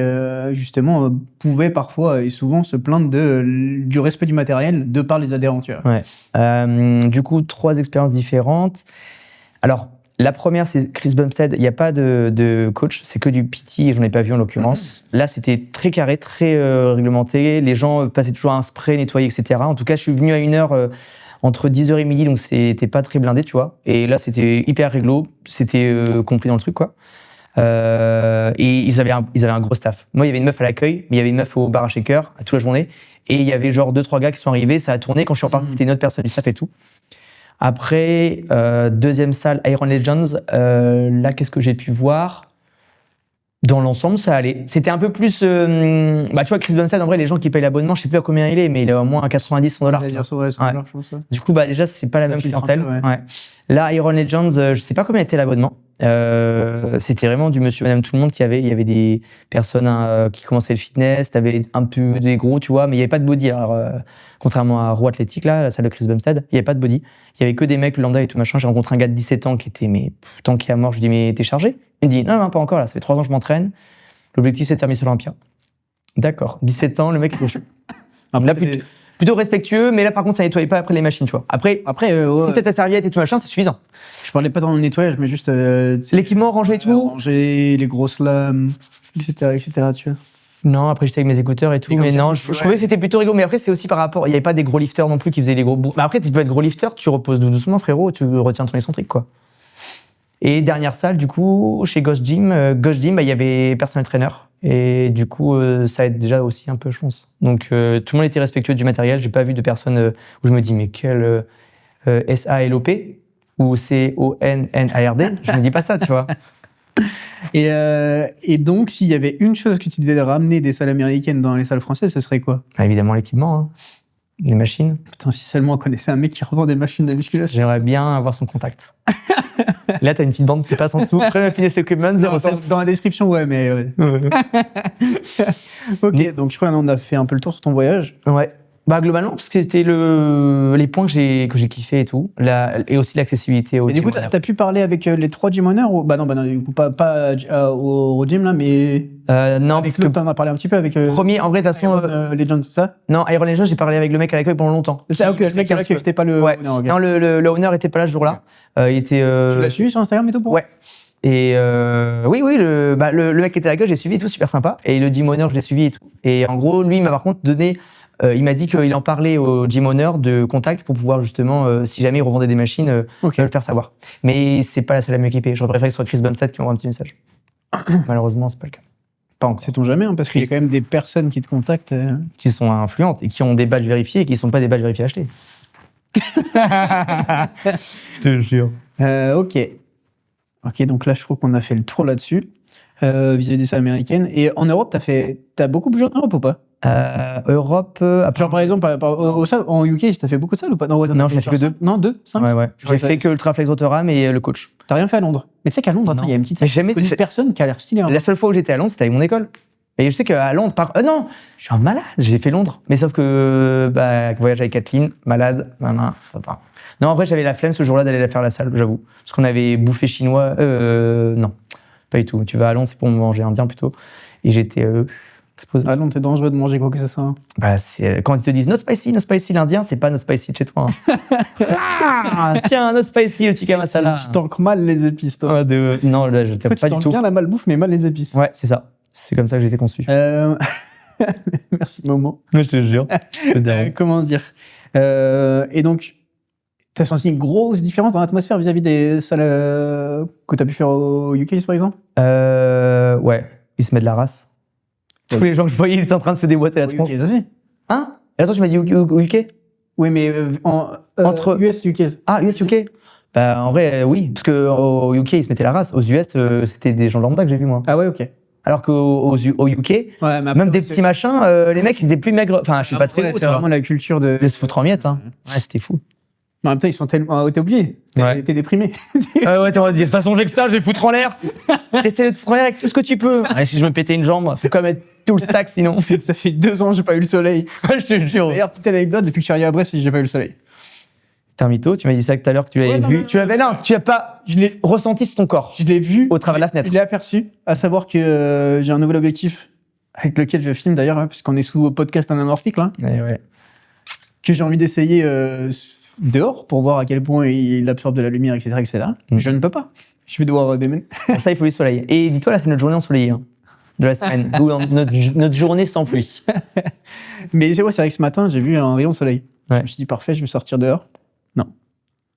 justement pouvaient parfois et souvent se plaindre du respect du matériel de par les adhérents. Tu vois. Ouais. Du coup, 3 expériences différentes. Alors, la première, c'est Chris Bumstead. Il n'y a pas de coach, c'est que du PT et j'en ai pas vu en l'occurrence. Là, c'était très carré, très réglementé. Les gens passaient toujours un spray, nettoyer, etc. En tout cas, je suis venu à 1h entre 10h et midi, donc c'était pas très blindé, tu vois. Et là, c'était hyper réglo, c'était compris dans le truc, quoi. Et ils avaient un gros staff. Moi, il y avait une meuf à l'accueil, mais il y avait une meuf au bar à shaker toute la journée. Et il y avait genre 2-3 gars qui sont arrivés, ça a tourné. Quand je suis reparti, c'était une autre personne du staff et tout. Après, deuxième salle, Iron Legends. Là, qu'est-ce que j'ai pu voir? Dans l'ensemble, ça allait. C'était un peu plus... tu vois, Chris Bumstead, en vrai, les gens qui payent l'abonnement, je sais plus à combien il est, mais il est au moins à 90, $100. $100, je pense. Du coup, déjà, c'est pas la même clientèle. Ouais. Là, Iron Legends, je sais pas combien était l'abonnement. C'était vraiment du monsieur, madame, tout le monde qui avait. Il y avait des personnes qui commençaient le fitness, t'avais un peu des gros, tu vois, mais il y avait pas de body. Alors, contrairement à Roux Athlétique, là, la salle de Chris Bumstead, il y avait pas de body. Il y avait que des mecs lambda et tout machin. J'ai rencontré un gars de 17 ans qui était, tanké à mort. Je lui dis, mais t'es chargé? Il me dit, non, pas encore, là, ça fait 3 ans que je m'entraîne. L'objectif, c'est de faire Miss Olympia. D'accord. 17 ans, le mec, il est chaud. Là, plutôt respectueux, mais là, par contre, ça nettoyait pas après les machines, tu vois. Après si t'as ta serviette et tout machin, c'est suffisant. Je parlais pas dans le nettoyage, mais juste... l'équipement, ranger et tout. Ranger, les grosses lames, etc., tu vois. Non, après, j'étais avec mes écouteurs et tout, mais non, je trouvais que c'était plutôt rigolo. Mais après, c'est aussi par rapport... Il y avait pas des gros lifters non plus qui faisaient des gros... Mais après, tu peux être gros lifter, tu reposes doucement, frérot, tu retiens ton excentrique, quoi. Et dernière salle, du coup, chez Ghost Gym, il y avait personal trainer. Et du coup, ça aide déjà aussi un peu, je pense. Donc, tout le monde était respectueux du matériel. J'ai pas vu de personne où je me dis, mais quel SALOP. ou C-O-N-N-A-R-D, je me dis pas ça, tu vois. Et donc, s'il y avait une chose que tu devais ramener des salles américaines dans les salles françaises, ce serait quoi? Bah, évidemment, l'équipement, hein. Les machines. Putain, si seulement on connaissait un mec qui revend des machines de musculation. J'aimerais bien avoir son contact. Là, t'as une petite bande qui passe en dessous. Premier Fitness Equipment, 07. Dans la description, ouais, mais... Ouais. Ok, donc je crois qu'on a fait un peu le tour sur ton voyage. Ouais. Bah, globalement, parce que c'était les points que j'ai kiffé et tout. Et aussi l'accessibilité au Et du coup, gym owner. t'as pu parler avec les 3 gym owners ou... Bah non, du coup, pas au gym, là, mais... Non, avec parce que l'autre, t'en as parlé un petit peu avec... premier, en vrai, de toute façon, Iron Legend, c'est ça? non, Iron Legend, j'ai parlé avec le mec à l'accueil pendant longtemps. C'est ok, le mec là, qui c'était pas le... Ouais. owner, ok. Non, le owner était pas là ce jour-là. Il était. Tu l'as suivi sur Instagram et tout pour... Ouais. Et oui, le mec qui était à la gueule, j'ai suivi et tout, super sympa. Et le gym owner, je l'ai suivi et tout. Et en gros, lui, il m'a par contre donné, il m'a dit qu'il en parlait au gym owner de contact pour pouvoir justement, si jamais il revendait des machines, le faire savoir. Mais c'est pas la salle la mieux équipée. J'aurais préféré que ce soit Chris Bumstead qui m'envoie un petit message. Malheureusement, c'est pas le cas. Pas encore. Sait-on jamais, hein, parce qu'il y a quand même des personnes qui te contactent. Qui sont influentes et qui ont des badges vérifiés et qui sont pas des badges vérifiés achetés. Je te jure. Ok. Ok, donc là, je trouve qu'on a fait le tour là-dessus, vis-à-vis des salles américaines. Et en Europe, t'as beaucoup bougé en Europe ou pas? Europe. Genre, par exemple, en UK, t'as fait beaucoup de salles ou pas? Non, j'en ai fait que 2. Non, 2? 5? Ouais. J'ai fait que Ultra Flex Rotterdam et le coach. T'as rien fait à Londres? Mais tu sais qu'à Londres, attends, Non. il y a une petite Mais jamais une fait- personne qui a l'air stylée. Hein. La seule fois où j'étais à Londres, c'était avec mon école. Et je sais qu'à Londres, non, je suis un malade. J'ai fait Londres. Mais sauf que, voyage avec Kathleen, malade, enfin. Non, en vrai, j'avais la flemme ce jour-là d'aller la faire à la salle, j'avoue. Parce qu'on avait bouffé chinois. Non, pas du tout. Tu vas à Londres, c'est pour manger indien plutôt. Et j'étais exposé. À Londres, c'est dangereux de manger quoi que ce soit. Hein. C'est quand ils te disent not spicy, l'indien, c'est pas not spicy de chez toi. Hein. Tiens, not spicy, le tikka masala. Tu tanques mal les épices, toi. Non, là, je t'aime Tu pas du tanques tout. bien la malbouffe, mais mal les épices. Ouais, c'est ça. C'est comme ça que j'ai été conçu. Merci, Momo. Je te jure. Comment dire Et donc, t'as senti une grosse différence dans l'atmosphère vis-à-vis des salles que t'as pu faire au UK, par exemple? Ouais, il se met de la race. Tous les gens que je voyais, ils étaient en train de se déboîter la Au tronche. UK aussi. Hein? Et attends, tu m'as dit au UK? Oui, mais Entre- US, UK. Ah, US, UK? Bah, en vrai, oui. Parce qu'au UK, ils se mettaient la race. Aux US, c'était des gens lambda que j'ai vu, moi. Ah ouais, ok. Alors qu'au UK, Ouais, mais après, même des petits machins, les mecs, ils étaient plus maigres. Enfin, je suis pas très gros, tu c'est vois. vraiment la culture de... De se foutre en miettes, hein. Ouais, c'était fou. Mais en même temps, ils sont tellement... t'es obligé. Ouais. T'es déprimé. Ouais, t'aurais dit, de toute façon, j'ai que ça, je vais foutre en l'air. Essaye de te foutre en l'air avec tout ce que tu peux. Ouais, si je me pétais une jambe, faut quand même mettre tout le stack sinon. Ça fait 2 ans que j'ai pas eu le soleil. Ouais, je te jure. D'ailleurs, petite anecdote, depuis que je suis arrivé à Brest, j'ai pas eu le soleil. T'es un mytho, tu m'as dit ça tout à l'heure que tu l'avais Ouais, non, vu. non, Tu l'avais, non, tu l'as pas Je l'ai ressenti sur ton corps, je l'ai vu. au travers de la fenêtre. Je l'ai aperçu, à savoir que j'ai un nouvel objectif avec lequel je filme d'ailleurs, puisqu'on est sous podcast anamorphique là, Ouais. que j'ai envie d'essayer dehors pour voir à quel point il absorbe de la lumière, etc. Je ne peux pas. Je vais devoir déménager. Pour ça, il faut le soleil. Et dis-toi, là, c'est notre journée ensoleillée, hein, de la semaine. Ou notre journée sans pluie. Mais c'est vrai que ce matin, j'ai vu un rayon de soleil. Ouais. Je me suis dit, parfait, je vais sortir dehors.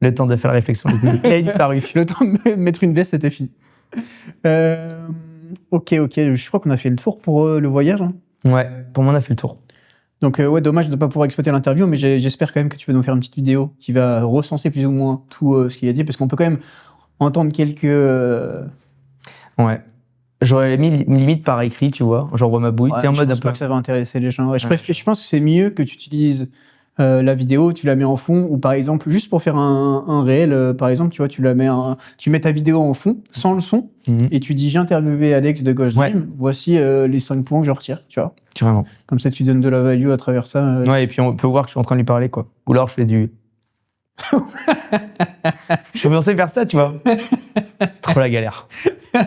Le temps de faire la réflexion. Il a disparu. Le temps de me mettre une veste, c'était fini. Ok, je crois qu'on a fait le tour pour le voyage. Hein. Ouais, pour moi, on a fait le tour. Donc, ouais, dommage de ne pas pouvoir exploiter l'interview, mais j'espère quand même que tu vas nous faire une petite vidéo qui va recenser plus ou moins tout ce qu'il a dit, parce qu'on peut quand même entendre quelques... Ouais. J'aurais mis limite par écrit, tu vois. J'envoie ma bouille. T'es en je mode un pense peu. pas que ça va intéresser les gens. Ouais, je Ouais. pense que c'est mieux que tu utilises la vidéo, tu la mets en fond, ou par exemple, juste pour faire un réel, par exemple, tu vois, tu mets ta vidéo en fond, sans le son, Mhm. et tu dis, j'ai interviewé Alex de Ghost Dream, voici les 5 points que je retire, tu vois. Vraiment. Comme ça, tu donnes de la value à travers ça. Ouais, et puis on peut voir que je suis en train de lui parler, quoi. Ou alors je fais du. Je pensais faire ça, tu vois. Trop la galère.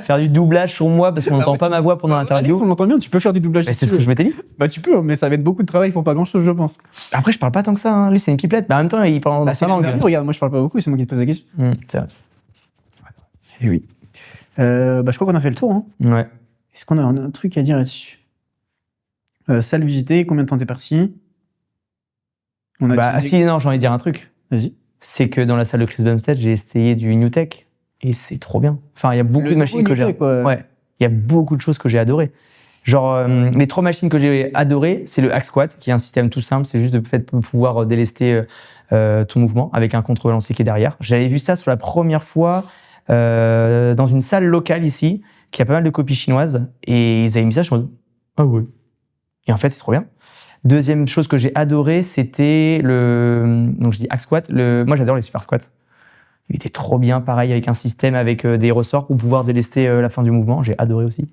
Faire du doublage sur moi parce qu'on n'entend pas ma voix pendant Alex, l'interview. on l'entend bien, tu peux faire du doublage. Mais si c'est tu ce que veux. je m'étais dit. Bah, tu peux, mais ça va être beaucoup de travail pour pas grand chose, je pense. Après, je parle pas tant que ça. Hein. Lui, c'est une pipelette. Mais en même temps, il parle dans sa langue. Regarde, moi, je parle pas beaucoup, c'est moi qui te pose la question. C'est vrai. Et oui. Bah, je crois qu'on a fait le tour. Hein. Ouais. Est-ce qu'on a un truc à dire là-dessus salle visitée, combien de temps t'es parti On a Bah, utilisé- si, non, j'ai envie de dire un truc. Vas-y. C'est que dans la salle de Chris Bumstead, j'ai essayé du New Tech. Et c'est trop bien. Enfin, il y a beaucoup Le de machines nouveau que j'ai. New Tech, ouais. Ouais. Il y a beaucoup de choses que j'ai adorées. Genre, les 3 machines que j'ai adorées, c'est le hack squat, qui est un système tout simple, c'est juste de fait de pouvoir délester ton mouvement avec un contrebalancier qui est derrière. J'avais vu ça sur la première fois dans une salle locale ici, qui a pas mal de copies chinoises, et ils avaient mis ça, je me dis, ah ouais. Et en fait, c'est trop bien. Deuxième chose que j'ai adoré, c'était donc je dis hack squat. Moi, j'adore les super squats. Il était trop bien, pareil, avec un système avec des ressorts pour pouvoir délester la fin du mouvement. J'ai adoré aussi.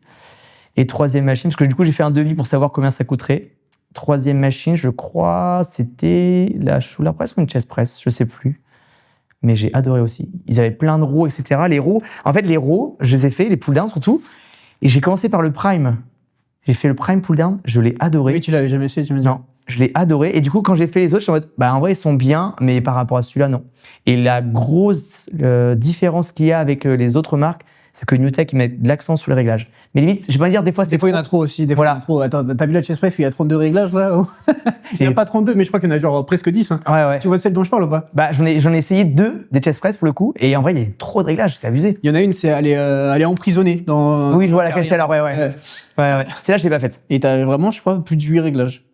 Et troisième machine, parce que du coup, j'ai fait un devis pour savoir combien ça coûterait. Troisième machine, je crois, c'était la shoulder press ou une chest press, je sais plus. Mais j'ai adoré aussi. Ils avaient plein de rows, etc. Les rows, en fait, les rows, je les ai fait, les pull-downs surtout. Et j'ai commencé par le prime. J'ai fait le prime pull-down, je l'ai adoré. Oui, tu l'avais jamais essayé, tu me dis. Non, je l'ai adoré. Et du coup, quand j'ai fait les autres, je suis en mode, en vrai, ils sont bien, mais par rapport à celui-là, non. Et la grosse différence qu'il y a avec les autres marques, c'est que NewTek, ils mettent de l'accent sur les réglages. Mais limite, je vais pas dire, des fois, c'est Des fois, il y en a trop aussi. Des fois, il y en a trop. Attends, t'as vu la chest press où il y a 32 réglages, là? Il n'y a pas 32, mais je crois qu'il y en a genre presque 10. Hein. Ouais. Tu vois celle dont je parle ou pas? J'en ai essayé 2 des chest press pour le coup, et en vrai, il y a trop de réglages, c'est abusé. Il y en a une, elle est emprisonnée dans. Oui, je vois laquelle c'est alors, ouais. Celle-là, je l'ai pas faite. Et t'as vraiment, je crois, plus de 8 réglages.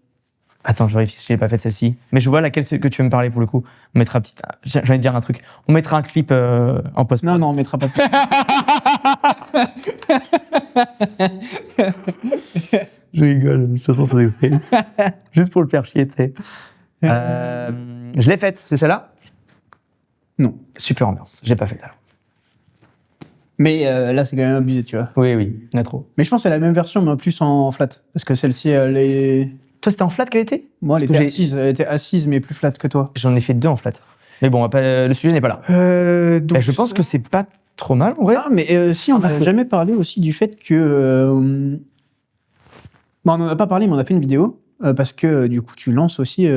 Attends, je vérifie si je l'ai pas faite celle-ci. Mais je vois laquelle que tu veux me parler pour le coup. On mettra j'ai envie de dire un truc. On mettra un clip en post. Non, on mettra pas. Je rigole, de toute façon, ça rigole. Juste pour le faire chier, tu sais. Je l'ai faite, c'est celle-là? Non. Super ambiance, je l'ai pas faite alors. Mais là, c'est quand même abusé, tu vois. Oui, il y en a trop. Mais je pense que c'est la même version, mais en plus en flat. Parce que celle-ci, elle est. Toi, c'était en flat qu'elle était? Moi, elle était assise, mais plus flat que toi. J'en ai fait 2 en flat. Mais bon, le sujet n'est pas là. Donc je pense que c'est pas trop mal, en vrai. Ah, mais si, on n'a jamais parlé aussi du fait que. On n'en a pas parlé, mais on a fait une vidéo. Parce que du coup, tu lances aussi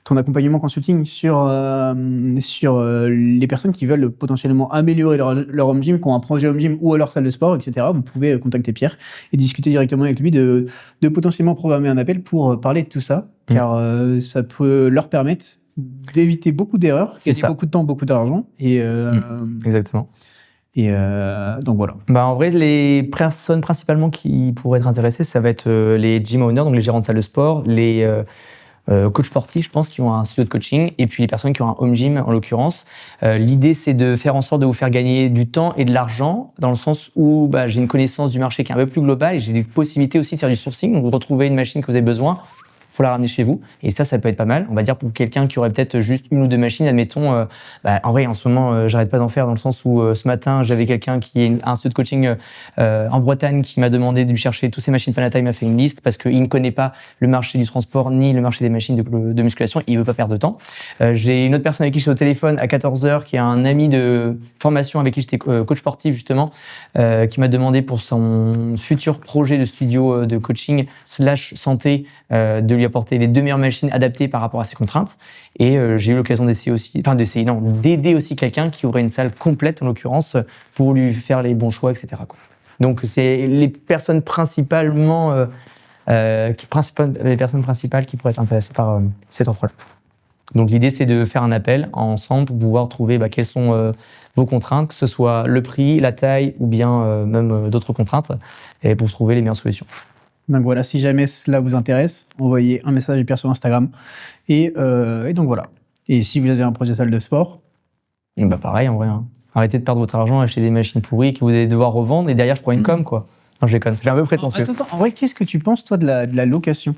ton accompagnement consulting sur les personnes qui veulent potentiellement améliorer leur home gym, qui ont un projet home gym ou leur salle de sport, etc. Vous pouvez contacter Pierre et discuter directement avec lui de potentiellement programmer un appel pour parler de tout ça, car ça peut leur permettre d'éviter beaucoup d'erreurs, gagner beaucoup de temps, beaucoup d'argent. Exactement. Et donc voilà. En vrai, les personnes principalement qui pourraient être intéressées, ça va être les gym owners, donc les gérants de salles de sport, les coachs sportifs, je pense, qui ont un studio de coaching, et puis les personnes qui ont un home gym, en l'occurrence. L'idée, c'est de faire en sorte de vous faire gagner du temps et de l'argent, dans le sens où j'ai une connaissance du marché qui est un peu plus globale, et j'ai des possibilités aussi de faire du sourcing, donc vous retrouvez une machine que vous avez besoin, pour la ramener chez vous. Et ça peut être pas mal. On va dire pour quelqu'un qui aurait peut-être juste 1 ou 2 machines, admettons. En vrai, en ce moment, j'arrête pas d'en faire dans le sens où ce matin, j'avais quelqu'un qui est un studio de coaching en Bretagne qui m'a demandé de lui chercher toutes ces machines Fanata. Il m'a fait une liste parce qu'il ne connaît pas le marché du transport ni le marché des machines de musculation. Il veut pas perdre de temps. J'ai une autre personne avec qui je suis au téléphone à 14h qui est un ami de formation avec qui j'étais coach sportif justement, qui m'a demandé pour son futur projet de studio de coaching / santé de lui apporter les 2 meilleures machines adaptées par rapport à ses contraintes. Et j'ai eu l'occasion d'aider aussi quelqu'un qui aurait une salle complète, en l'occurrence, pour lui faire les bons choix, etc. Donc, c'est les personnes principalement, les personnes principales qui pourraient être intéressées par cette offre-là. Donc, l'idée, c'est de faire un appel ensemble pour pouvoir trouver quelles sont vos contraintes, que ce soit le prix, la taille ou bien même d'autres contraintes, et pour trouver les meilleures solutions. Donc voilà, si jamais cela vous intéresse, envoyez un message à Pierre sur Instagram. Et donc voilà. Et si vous avez un projet de salle de sport... pareil, en vrai. Arrêtez de perdre votre argent à acheter des machines pourries que vous allez devoir revendre et derrière, je prends une com, quoi. Non, je déconne, c'est un peu prétentieux. Attends, en vrai, qu'est-ce que tu penses, toi, de la location?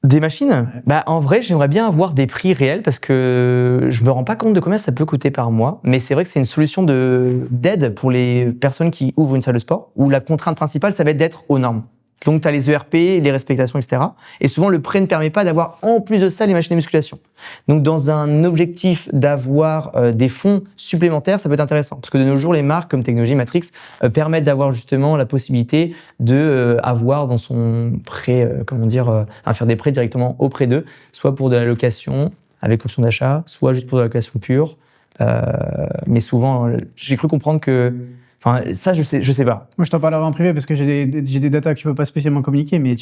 Des machines? En vrai, j'aimerais bien avoir des prix réels parce que je me rends pas compte de combien ça peut coûter par mois. Mais c'est vrai que c'est une solution d'aide pour les personnes qui ouvrent une salle de sport où la contrainte principale, ça va être d'être aux normes. Donc, tu as les ERP, les respectations, etc. Et souvent, le prêt ne permet pas d'avoir, en plus de ça, les machines de musculation. Donc, dans un objectif d'avoir des fonds supplémentaires, ça peut être intéressant. Parce que de nos jours, les marques comme Technologie Matrix permettent d'avoir justement la possibilité de avoir dans son prêt, faire des prêts directement auprès d'eux, soit pour de la location avec option d'achat, soit juste pour de la location pure. Mais souvent, j'ai cru comprendre que Enfin, ça, je sais pas. Moi, je t'en parlerai en privé parce que j'ai des datas que je peux pas spécialement communiquer, mais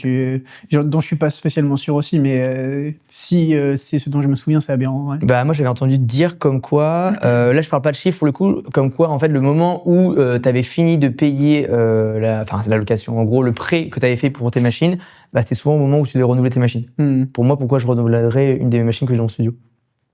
dont je suis pas spécialement sûr aussi. Mais si c'est ce dont je me souviens, c'est aberrant. Ouais. Bah, moi, j'avais entendu dire comme quoi, là, je parle pas de chiffres pour le coup, comme quoi, en fait, le moment où tu avais fini de payer la location, en gros, le prêt que tu avais fait pour tes machines, bah, c'était souvent au moment où tu devais renouveler tes machines. Pour moi, pourquoi je renouvellerais une des machines que j'ai dans le studio?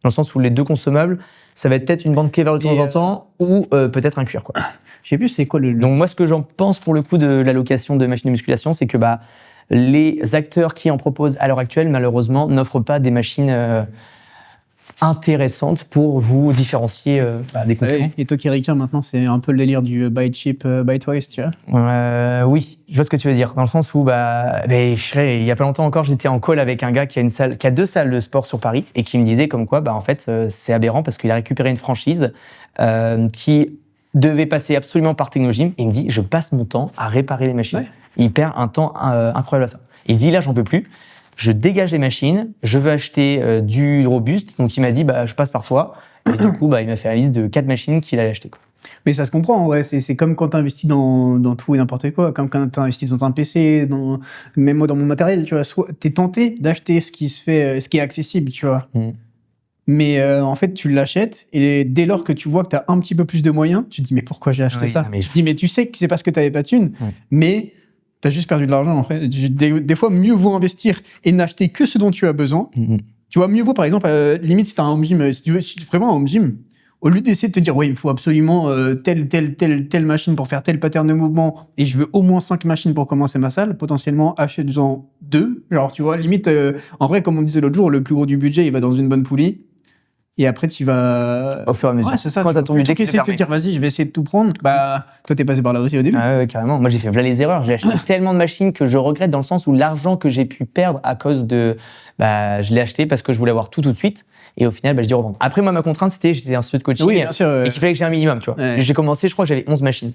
Dans le sens où les deux consommables, ça va être peut-être une bande clé vers de temps en temps ou peut-être un cuir, quoi. Je sais plus c'est quoi le... Donc moi, ce que j'en pense pour le coup de la location de machines de musculation, c'est que bah, les acteurs qui en proposent à l'heure actuelle, malheureusement, n'offrent pas des machines intéressantes pour vous différencier des concurrents. Ouais, et toi qui ricain, maintenant, c'est un peu le délire du buy cheap, buy twice, tu vois. Oui, je vois ce que tu veux dire. Dans le sens où, il y a pas longtemps encore, j'étais en call avec un gars qui a 2 salles de sport sur Paris et qui me disait comme quoi, en fait, c'est aberrant parce qu'il a récupéré une franchise qui devait passer absolument par Technogym et il me dit je passe mon temps à réparer les machines. Ouais. Il perd un temps incroyable à ça. Il dit là j'en peux plus, je dégage les machines, je veux acheter du robuste, donc il m'a dit je passe par toi et du coup il m'a fait la liste de 4 machines qu'il allait acheter. Mais ça se comprend, ouais. C'est comme quand tu investis dans tout et n'importe quoi, comme quand tu investis dans un PC, même moi dans mon matériel, tu vois. Soit t'es tenté d'acheter ce qui est accessible, tu vois. Mais en fait, tu l'achètes et dès lors que tu vois que tu as un petit peu plus de moyens, tu te dis mais pourquoi j'ai acheté ça? Tu te dis mais tu sais que c'est parce que tu n'avais pas de thunes, mais tu as juste perdu de l'argent en fait. Des fois, mieux vaut investir et n'acheter que ce dont tu as besoin. Tu vois, mieux vaut par exemple, limite si tu as un home gym, si tu prévois un home gym, au lieu d'essayer de te dire ouais, il me faut absolument telle machine pour faire tel pattern de mouvement et je veux au moins 5 machines pour commencer ma salle, potentiellement achète-en 2. Genre tu vois, limite, en vrai, comme on disait l'autre jour, le plus gros du budget, il va dans une bonne poulie. Et après, tu vas... Au fur et à mesure. Ouais, c'est ça. Quand t'as ton budget qui essayer de te dire, vas-y, je vais essayer de tout prendre. Toi, t'es passé par là aussi au début. Ah ouais, carrément. Moi, j'ai fait les erreurs. J'ai acheté tellement de machines que je regrette dans le sens où l'argent que j'ai pu perdre à cause de... je l'ai acheté parce que je voulais avoir tout de suite. Et au final, je dis revendre. Après, moi, ma contrainte, j'étais un studio de coaching. Oui, bien sûr. Et qu'il fallait que j'ai un minimum, tu vois. Ouais. J'ai commencé, je crois que j'avais 11 machines.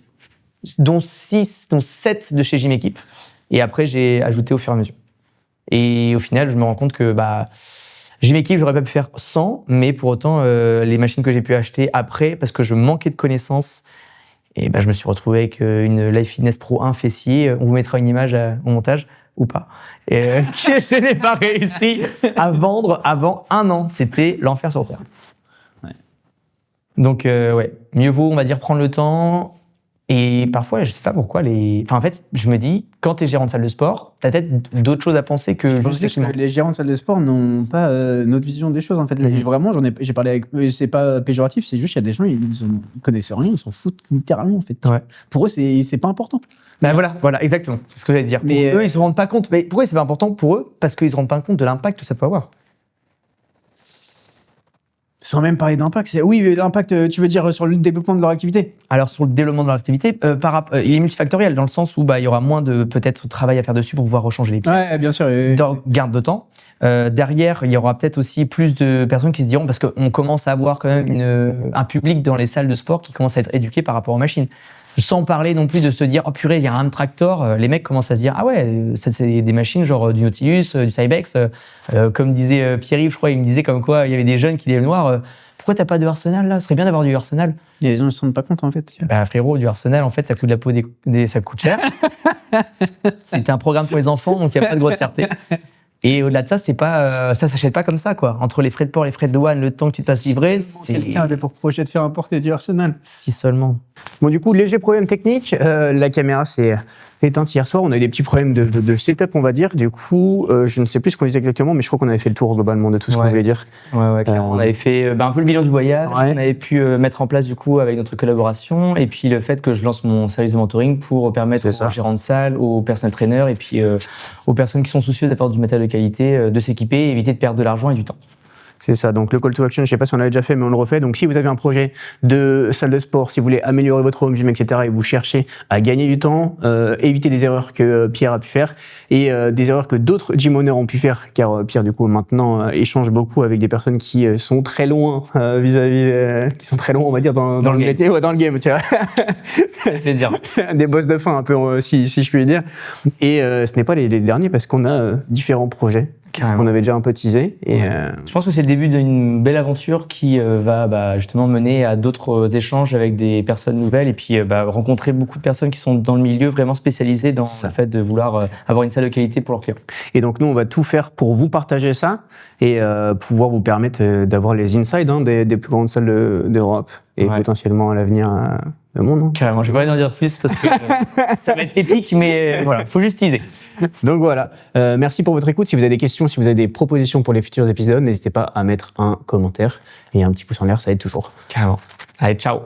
Dont 7 de chez Gym Equip. Et après, j'ai ajouté au fur et à mesure. Et au final, je me rends compte que... Gym Equip, j'aurais pas pu faire 100, mais pour autant, les machines que j'ai pu acheter après, parce que je manquais de connaissances, et je me suis retrouvé avec une Life Fitness Pro 1 fessier. On vous mettra une image au montage, ou pas. Et que je n'ai pas réussi à vendre avant 1 an. C'était l'enfer sur Terre. Ouais. Donc, mieux vaut, on va dire, prendre le temps. Et parfois, je sais pas pourquoi en fait, je me dis, quand t'es gérant de salle de sport, t'as peut-être d'autres choses à penser que juste que les gérants de salle de sport n'ont pas notre vision des choses, en fait. Vraiment, j'ai parlé avec eux, c'est pas péjoratif, c'est juste, il y a des gens, ils connaissent rien, ils s'en foutent littéralement, en fait. Ouais. Pour eux, c'est pas important. Voilà, exactement. C'est ce que j'allais dire. Mais eux, ils se rendent pas compte. Mais pourquoi c'est pas important pour eux? Parce qu'ils se rendent pas compte de l'impact que ça peut avoir. Sans même parler d'impact. Oui, l'impact, tu veux dire sur le développement de leur activité? Alors, sur le développement de leur activité, il est multifactoriel dans le sens où il y aura moins de peut-être travail à faire dessus pour pouvoir rechanger les pièces. Ouais, bien sûr. Garde de temps. Derrière, il y aura peut-être aussi plus de personnes qui se diront, parce qu'on commence à avoir quand même un public dans les salles de sport qui commence à être éduqué par rapport aux machines. Sans parler non plus de se dire, oh purée, il y a un tractor. Les mecs commencent à se dire, ah ouais, c'est des machines genre du Nautilus, du Cybex. Comme disait Pierre-Yves, je crois, il me disait comme quoi il y avait des jeunes qui disaient noir. Pourquoi t'as pas de Arsenal là? Ce serait bien d'avoir du Arsenal. Et les gens ne se rendent pas compte en fait. Frérot, du Arsenal, en fait, ça coûte la peau ça coûte cher. C'était un programme pour les enfants, donc il n'y a pas de grosse fierté. Et au-delà de ça, ça s'achète pas comme ça, quoi. Entre les frais de port, les frais de douane, le temps que tu te fasses livrer, quelqu'un avait pour projet de faire importer du Arsenal. Si seulement. Bon, du coup, léger problème technique. La caméra s'est éteinte hier soir. On a eu des petits problèmes de setup, on va dire. Du coup, je ne sais plus ce qu'on disait exactement, mais je crois qu'on avait fait le tour globalement de tout ce qu'on voulait dire. Ouais, clairement. On avait fait un peu le bilan du voyage. Ouais. On avait pu mettre en place, du coup, avec notre collaboration. Et puis, le fait que je lance mon service de mentoring pour permettre aux gérants de salle, aux personnel trainers et puis aux personnes qui sont soucieuses d'avoir du matériel de qualité, de s'équiper et éviter de perdre de l'argent et du temps. C'est ça, donc le call to action, je ne sais pas si on l'avait déjà fait, mais on le refait. Donc si vous avez un projet de salle de sport, si vous voulez améliorer votre home gym, etc., et vous cherchez à gagner du temps, éviter des erreurs que Pierre a pu faire et des erreurs que d'autres gym owners ont pu faire, car Pierre, du coup, maintenant, échange beaucoup avec des personnes qui sont très loin qui sont très loin, on va dire, dans le métier, dans le game, tu vois. Ça fait plaisir. Des boss de fin, un peu, si je puis dire. Et ce n'est pas les derniers, parce qu'on a différents projets Carrément. qu'on avait déjà un peu teasé. Et, Je pense que c'est le début d'une belle aventure qui va justement mener à d'autres échanges avec des personnes nouvelles et puis rencontrer beaucoup de personnes qui sont dans le milieu vraiment spécialisées dans le fait de vouloir avoir une salle de qualité pour leurs clients. Et donc nous, on va tout faire pour vous partager ça et pouvoir vous permettre d'avoir les insides des plus grandes salles d'Europe et potentiellement à l'avenir du monde. Carrément, je vais pas en dire plus parce que ça va être épique, mais voilà, faut juste teaser. Donc voilà, merci pour votre écoute. Si vous avez des questions, si vous avez des propositions pour les futurs épisodes, n'hésitez pas à mettre un commentaire et un petit pouce en l'air, ça aide toujours. Carrément. Allez, ciao.